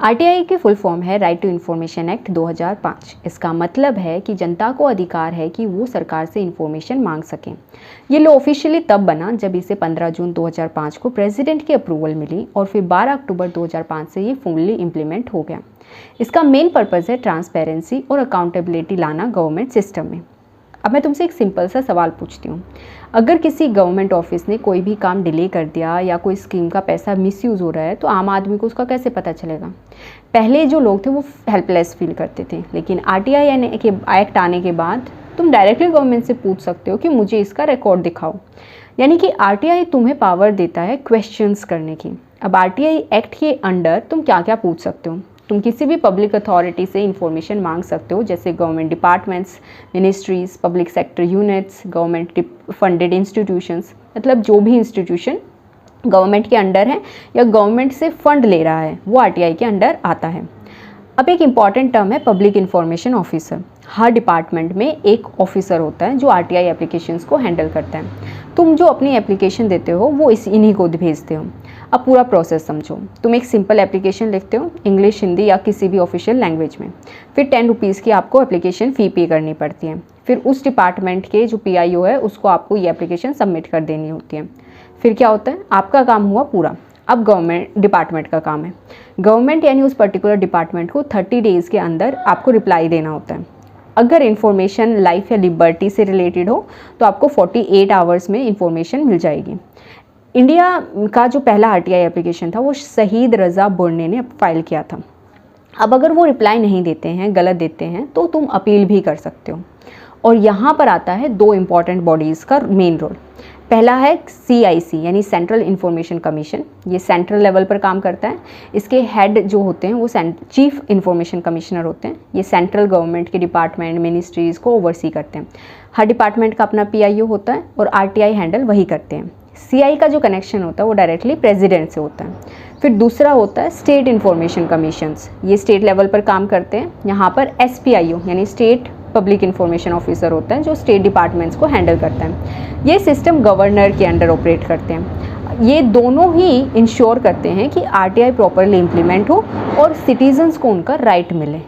RTI की full form है right to information act 2005। इसका मतलब है कि जनता को अधिकार है कि वो सरकार से इन्फॉर्मेशन मांग सकें। ये लॉ ऑफिशियली तब बना जब इसे 15 जून 2005 को प्रेसिडेंट की अप्रूवल मिली और फिर 12 अक्टूबर 2005 से ये फुल्ली इम्प्लीमेंट हो गया। इसका मेन पर्पज़ है ट्रांसपेरेंसी और अकाउंटेबिलिटी लाना गवर्नमेंट सिस्टम में। अब मैं तुमसे एक सिंपल सा सवाल पूछती हूँ, अगर किसी गवर्नमेंट ऑफिस ने कोई भी काम डिले कर दिया या कोई स्कीम का पैसा मिसयूज़ हो रहा है तो आम आदमी को उसका कैसे पता चलेगा? पहले जो लोग थे वो हेल्पलेस फील करते थे, लेकिन आरटीआई के एक्ट आने के बाद तुम डायरेक्टली गवर्नमेंट से पूछ सकते हो कि मुझे इसका रिकॉर्ड दिखाओ। यानी कि आरटीआई तुम्हें पावर देता है क्वेश्चंस करने की। अब आरटीआई एक्ट के अंडर तुम क्या क्या पूछ सकते हो? तुम किसी भी पब्लिक अथॉरिटी से इंफॉर्मेशन मांग सकते हो, जैसे government departments, ministries, public sector units, government funded institutions, मतलब जो भी इंस्टीट्यूशन गवर्नमेंट के अंडर है या गवर्नमेंट से फंड ले रहा है वो आरटीआई के अंडर आता है। अब एक इम्पॉर्टेंट टर्म है पब्लिक इन्फॉर्मेशन ऑफिसर। हर डिपार्टमेंट में एक ऑफिसर होता है जो आरटीआई एप्लीकेशंस को हैंडल करता है। तुम जो अपनी एप्लीकेशन देते हो वो इन्हीं को भेजते हो। अब पूरा प्रोसेस समझो। तुम एक सिंपल एप्लीकेशन लिखते हो इंग्लिश, हिंदी या किसी भी ऑफिशियल लैंग्वेज में। फिर 10 रुपीज़ की आपको एप्लीकेशन फ़ी पे करनी पड़ती है। फिर उस डिपार्टमेंट के जो पीआईओ है उसको आपको ये एप्लीकेशन सबमिट कर देनी होती है। फिर क्या होता है, आपका काम हुआ पूरा। अब गवर्नमेंट डिपार्टमेंट का काम है। गवर्नमेंट यानी उस पर्टिकुलर डिपार्टमेंट को 30 डेज़ के अंदर आपको रिप्लाई देना होता है। अगर इन्फॉर्मेशन लाइफ या लिबर्टी से रिलेटेड हो तो आपको 48 आवर्स में इन्फॉर्मेशन मिल जाएगी। इंडिया का जो पहला आरटीआई एप्लीकेशन था वो शहीद रज़ा बुर्ने ने फाइल किया था। अब अगर वो रिप्लाई नहीं देते हैं, गलत देते हैं, तो तुम अपील भी कर सकते हो। और यहाँ पर आता है 2 इम्पॉर्टेंट बॉडीज़ का मेन रोल। पहला है CIC यानी सेंट्रल इन्फॉर्मेशन कमीशन। ये सेंट्रल लेवल पर काम करता है। इसके हेड जो होते हैं वो चीफ इन्फॉर्मेशन कमिश्नर होते हैं। ये सेंट्रल गवर्नमेंट के डिपार्टमेंट, मिनिस्ट्रीज़ को ओवरसी करते हैं। हर डिपार्टमेंट का अपना PIO होता है और आरटीआई हैंडल वही करते हैं। CI का जो कनेक्शन होता है वो डायरेक्टली प्रेसिडेंट से होता है। फिर दूसरा होता है स्टेट इन्फॉर्मेशन कमीशंस। ये स्टेट लेवल पर काम करते हैं। यहाँ पर SPIO यानी स्टेट पब्लिक इन्फॉर्मेशन ऑफिसर होता है जो स्टेट डिपार्टमेंट्स को हैंडल करता है। ये सिस्टम गवर्नर के अंडर ऑपरेट करते हैं। ये दोनों ही इंश्योर करते हैं कि आरटीआई प्रॉपरली इम्प्लीमेंट हो और सिटीजन्स को उनका राइट मिले।